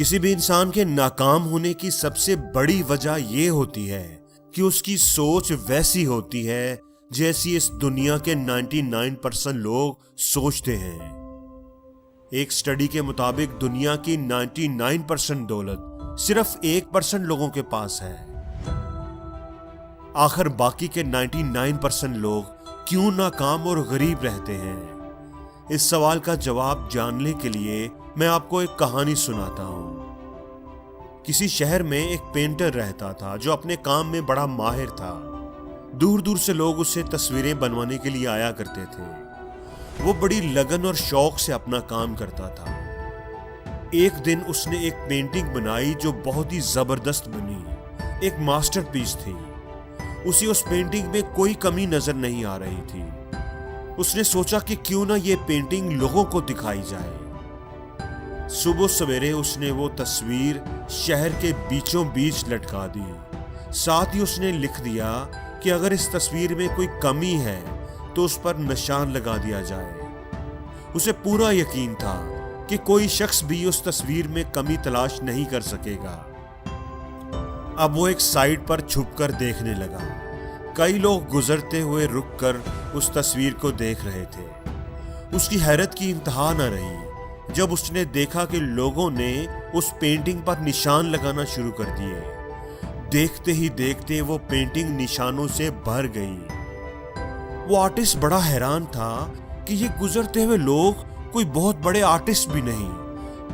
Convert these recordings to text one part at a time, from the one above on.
کسی بھی انسان کے ناکام ہونے کی سب سے بڑی وجہ یہ ہوتی ہے کہ اس کی سوچ ویسی ہوتی ہے جیسی اس دنیا کے 99% لوگ سوچتے ہیں۔ ایک سٹڈی کے مطابق دنیا کی 99% دولت صرف 1% لوگوں کے پاس ہے۔ آخر باقی کے 99% لوگ کیوں ناکام اور غریب رہتے ہیں؟ اس سوال کا جواب جاننے کے لیے میں آپ کو ایک کہانی سناتا ہوں۔ کسی شہر میں ایک پینٹر رہتا تھا جو اپنے کام میں بڑا ماہر تھا۔ دور دور سے لوگ اسے تصویریں بنوانے کے لیے آیا کرتے تھے۔ وہ بڑی لگن اور شوق سے اپنا کام کرتا تھا۔ ایک دن اس نے ایک پینٹنگ بنائی جو بہت ہی زبردست بنی، ایک ماسٹر پیس تھی۔ اسے اس پینٹنگ میں کوئی کمی نظر نہیں آ رہی تھی۔ اس نے سوچا کہ کیوں نہ یہ پینٹنگ لوگوں کو دکھائی جائے۔ صبح سویرے اس نے وہ تصویر شہر کے بیچوں بیچ لٹکا دی۔ ساتھ ہی اس نے لکھ دیا کہ اگر اس تصویر میں کوئی کمی ہے تو اس پر نشان لگا دیا جائے۔ اسے پورا یقین تھا کہ کوئی شخص بھی اس تصویر میں کمی تلاش نہیں کر سکے گا۔ اب وہ ایک سائٹ پر چھپ کر دیکھنے لگا۔ کئی لوگ گزرتے ہوئے رک کر اس تصویر کو دیکھ رہے تھے۔ اس کی حیرت کی انتہا نہ رہی جب اس نے دیکھا کہ لوگوں نے اس پینٹنگ پر نشان لگانا شروع کر دیے۔ دیکھتے ہی دیکھتے وہ پینٹنگ نشانوں سے بھر گئی۔ وہ آرٹسٹ بڑا حیران تھا کہ یہ گزرتے ہوئے لوگ کوئی بہت بڑے آرٹسٹ بھی نہیں،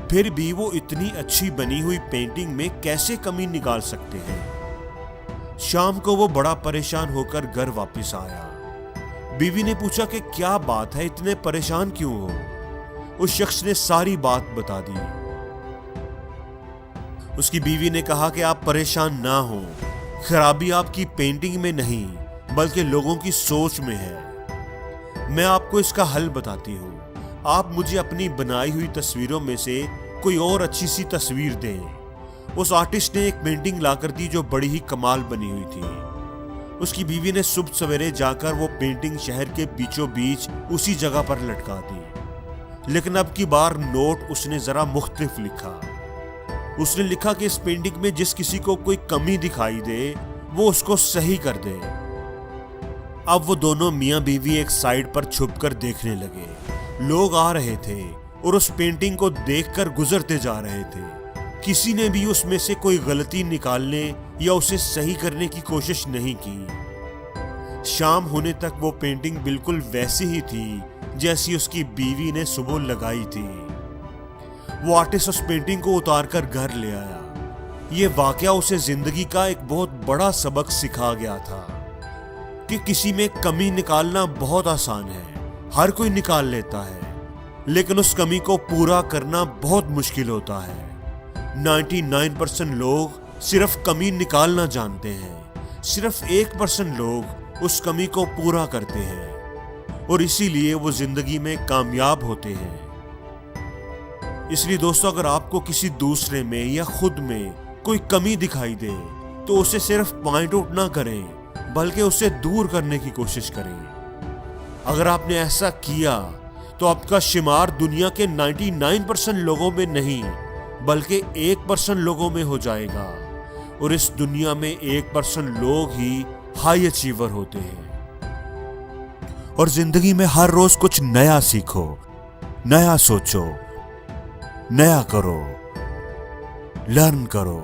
پھر بھی وہ اتنی اچھی بنی ہوئی پینٹنگ میں کیسے کمی نکال سکتے ہیں۔ شام کو وہ بڑا پریشان ہو کر گھر واپس آیا۔ بیوی نے پوچھا کہ کیا بات ہے، اتنے پریشان کیوں ہو؟ اس شخص نے ساری بات بتا دی۔ اس کی بیوی نے کہا کہ آپ پریشان نہ ہوں، خرابی آپ کی پینٹنگ میں نہیں بلکہ لوگوں کی سوچ میں ہے۔ میں آپ کو اس کا حل بتاتی ہوں۔ آپ مجھے اپنی بنائی ہوئی تصویروں میں سے کوئی اور اچھی سی تصویر دیں۔ اس آرٹسٹ نے ایک پینٹنگ لا کر دی جو بڑی ہی کمال بنی ہوئی تھی۔ اس کی بیوی نے صبح سویرے جا کر وہ پینٹنگ شہر کے بیچوں بیچ اسی جگہ پر لٹکا دی، لیکن اب کی بار نوٹ اس نے ذرا مختلف لکھا۔ اس نے لکھا کہ اس پینٹنگ میں جس کسی کو کوئی کمی دکھائی دے وہ اس کو صحیح کر دے۔ اب وہ دونوں میاں بیوی ایک سائڈ پر چھپ کر دیکھنے لگے۔ لوگ آ رہے تھے اور اس پینٹنگ کو دیکھ کر گزرتے جا رہے تھے۔ کسی نے بھی اس میں سے کوئی غلطی نکالنے یا اسے صحیح کرنے کی کوشش نہیں کی۔ شام ہونے تک وہ پینٹنگ بالکل ویسی ہی تھی جیسی اس کی بیوی نے صبح لگائی تھی۔ وہ آرٹسٹ اس پینٹنگ کو اتار کر گھر لے آیا۔ یہ واقعہ اسے زندگی کا ایک بہت بڑا سبق سکھا گیا تھا کہ کسی میں کمی نکالنا بہت آسان ہے، ہر کوئی نکال لیتا ہے، لیکن اس کمی کو پورا کرنا بہت مشکل ہوتا ہے۔ 99% لوگ صرف کمی نکالنا جانتے ہیں، صرف 1% لوگ اس کمی کو پورا کرتے ہیں، اور اسی لیے وہ زندگی میں کامیاب ہوتے ہیں۔ اس لیے دوستو، اگر آپ کو کسی دوسرے میں یا خود میں کوئی کمی دکھائی دے تو اسے صرف پوائنٹ آؤٹ نہ کریں بلکہ اسے دور کرنے کی کوشش کریں۔ اگر آپ نے ایسا کیا تو آپ کا شمار دنیا کے 99% لوگوں میں نہیں بلکہ 1% لوگوں میں ہو جائے گا، اور اس دنیا میں 1% لوگ ہی ہائی اچیور ہوتے ہیں۔ اور زندگی میں ہر روز کچھ نیا سیکھو، نیا سوچو، نیا کرو، لرن کرو۔